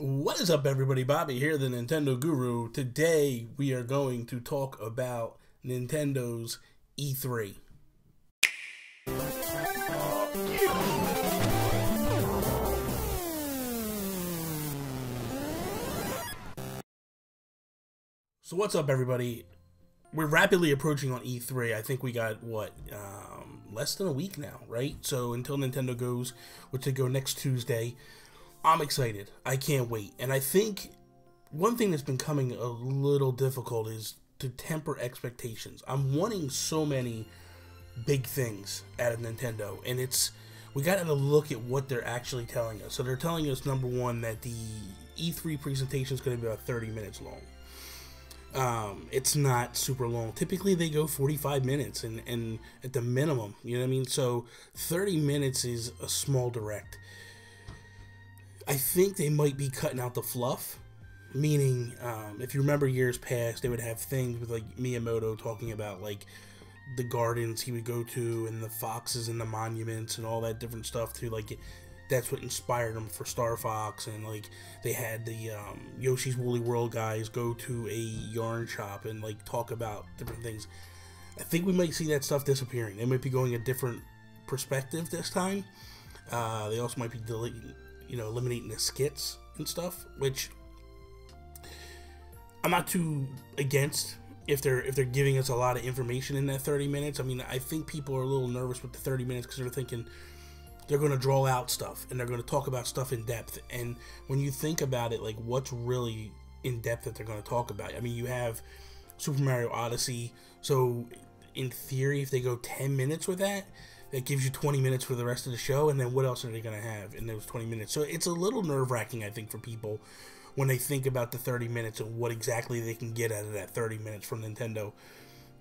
What is up, everybody? Bobby here, the Nintendo Guru. Today we are going to talk about Nintendo's E3. So what's up, everybody? We're rapidly approaching on E3. I think we got, less than a week now, right? So until Nintendo goes, which they go next Tuesday, I'm excited. I can't wait. And I think one thing that's been coming a little difficult is to temper expectations. I'm wanting so many big things out of Nintendo, and we got to look at what they're actually telling us. So they're telling us, number one, that the E3 presentation is going to be about 30 minutes long. It's not super long. Typically they go 45 minutes and at the minimum, you know what I mean? So 30 minutes is a small direct. I think they might be cutting out the fluff, meaning, if you remember years past, they would have things with like Miyamoto talking about like the gardens he would go to and the foxes and the monuments and all that different stuff too. Like that's what inspired them for Star Fox, and like they had the Yoshi's Woolly World guys go to a yarn shop and like talk about different things. I think we might see that stuff disappearing. They might be going a different perspective this time. They also might be eliminating the skits and stuff, which I'm not too against if they're giving us a lot of information in that 30 minutes. I mean, I think people are a little nervous with the 30 minutes because they're thinking they're going to draw out stuff and they're going to talk about stuff in depth. And when you think about it, like what's really in depth that they're going to talk about? I mean, you have Super Mario Odyssey, so in theory, if they go 10 minutes with that, that gives you 20 minutes for the rest of the show, and then what else are they going to have in those 20 minutes? So it's a little nerve-wracking, I think, for people when they think about the 30 minutes and what exactly they can get out of that 30 minutes from Nintendo.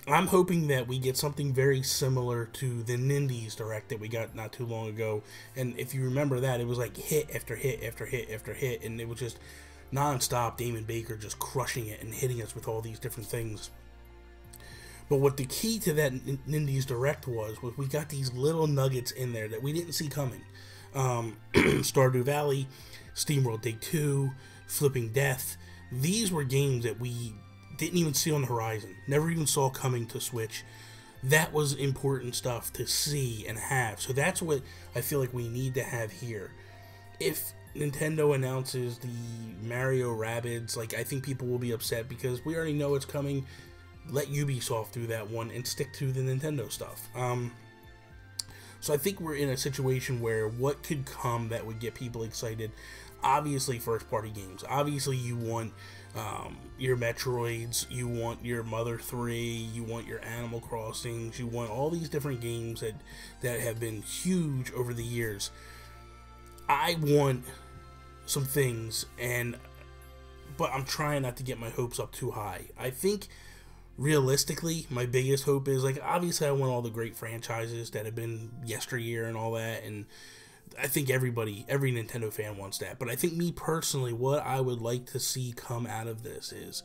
I'm hoping that we get something very similar to the Nindies Direct that we got not too long ago. And if you remember that, it was like hit after hit after hit after hit, and it was just non-stop Damon Baker just crushing it and hitting us with all these different things. But what the key to that Nindies Direct was we got these little nuggets in there that we didn't see coming. Stardew Valley, SteamWorld Dig 2, Flipping Death. These were games that we didn't even see on the horizon, never even saw coming to Switch. That was important stuff to see and have. So that's what I feel like we need to have here. If Nintendo announces the Mario Rabbids, like, I think people will be upset because we already know it's coming. Let Ubisoft do that one and stick to the Nintendo stuff. So I think we're in a situation where what could come that would get people excited? Obviously, first-party games. Obviously, you want your Metroids, you want your Mother 3, you want your Animal Crossings, you want all these different games that have been huge over the years. I want some things, but I'm trying not to get my hopes up too high. I think realistically, my biggest hope is, like, obviously I want all the great franchises that have been yesteryear and all that, and I think every Nintendo fan wants that. But I think me personally, what I would like to see come out of this is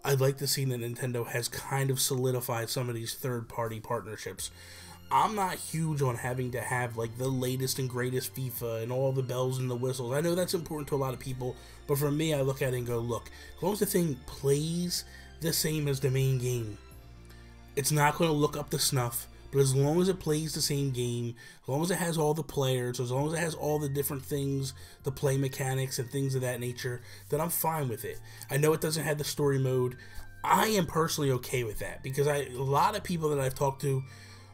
I'd like to see that Nintendo has kind of solidified some of these third-party partnerships. I'm not huge on having to have like the latest and greatest FIFA and all the bells and the whistles. I know that's important to a lot of people, but for me, I look at it and go, look, as long as the thing plays the same as the main game, it's not going to look up to snuff. But as long as it plays the same game, as long as it has all the players, as long as it has all the different things, the play mechanics and things of that nature, then I'm fine with it. I know it doesn't have the story mode. I am personally okay with that because a lot of people that I've talked to,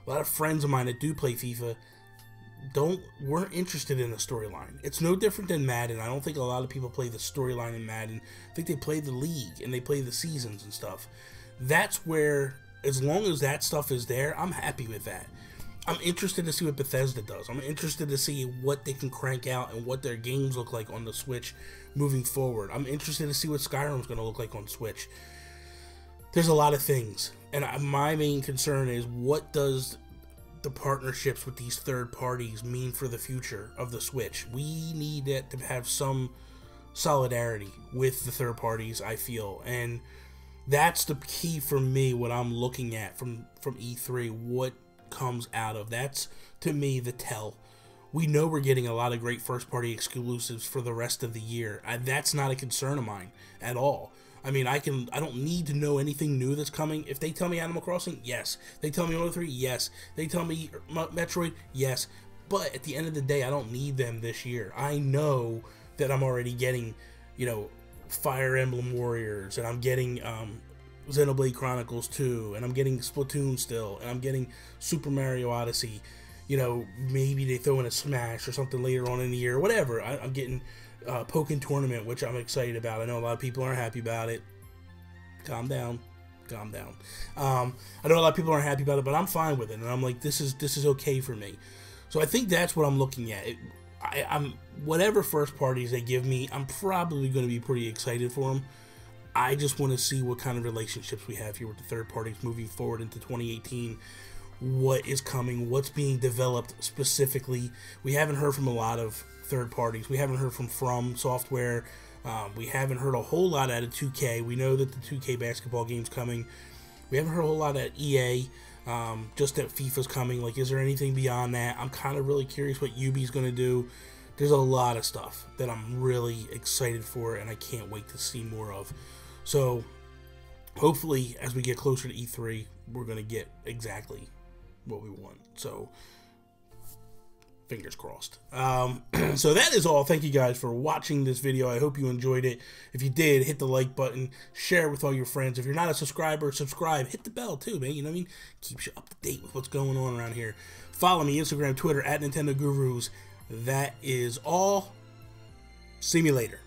a lot of friends of mine that do play FIFA, weren't interested in the storyline. It's no different than Madden. I don't think a lot of people play the storyline in Madden. I think they play the league and they play the seasons and stuff. That's where, as long as that stuff is there, I'm happy with that. I'm interested to see what Bethesda does. I'm interested to see what they can crank out and what their games look like on the Switch moving forward. I'm interested to see what Skyrim's going to look like on Switch. There's a lot of things, and my main concern is, what does the partnerships with these third parties mean for the future of the Switch? We need it to have some solidarity with the third parties, I feel, and that's the key for me, what I'm looking at from E3, what comes out of. That's, to me, the tell. we know we're getting a lot of great first-party exclusives for the rest of the year. That's not a concern of mine at all. I mean, I don't need to know anything new that's coming. If they tell me Animal Crossing, yes. They tell me Moto 3, yes. They tell me Metroid, yes. But at the end of the day, I don't need them this year. I know that I'm already getting, you know, Fire Emblem Warriors, and I'm getting Xenoblade Chronicles 2, and I'm getting Splatoon still, and I'm getting Super Mario Odyssey. You know, maybe they throw in a Smash or something later on in the year, or whatever. I'm getting Pokken Tournament, which I'm excited about. I know a lot of people aren't happy about it. Calm down. Calm down. I know a lot of people aren't happy about it, but I'm fine with it, and I'm like, this is okay for me. So I think that's what I'm looking at. I'm whatever first parties they give me, I'm probably going to be pretty excited for them. I just want to see what kind of relationships we have here with the third parties moving forward into 2018. What is coming? What's being developed specifically? We haven't heard from a lot of third parties. We haven't heard from Software. We haven't heard a whole lot out of 2K. We know that the 2K basketball game's coming. We haven't heard a whole lot at EA. Just that FIFA's coming. Like, is there anything beyond that? I'm kind of really curious what Ubi's going to do. There's a lot of stuff that I'm really excited for, and I can't wait to see more of. So, hopefully, as we get closer to E3, we're going to get exactly what we want. So, fingers crossed. So that is all. Thank you guys for watching this video. I hope you enjoyed it. If you did, hit the like button, share it with all your friends. If you're not a subscriber, subscribe. Hit the bell too, man. You know what I mean? Keeps you up to date with what's going on around here. Follow me, Instagram, Twitter, @Nintendo Gurus. That is all. See me later.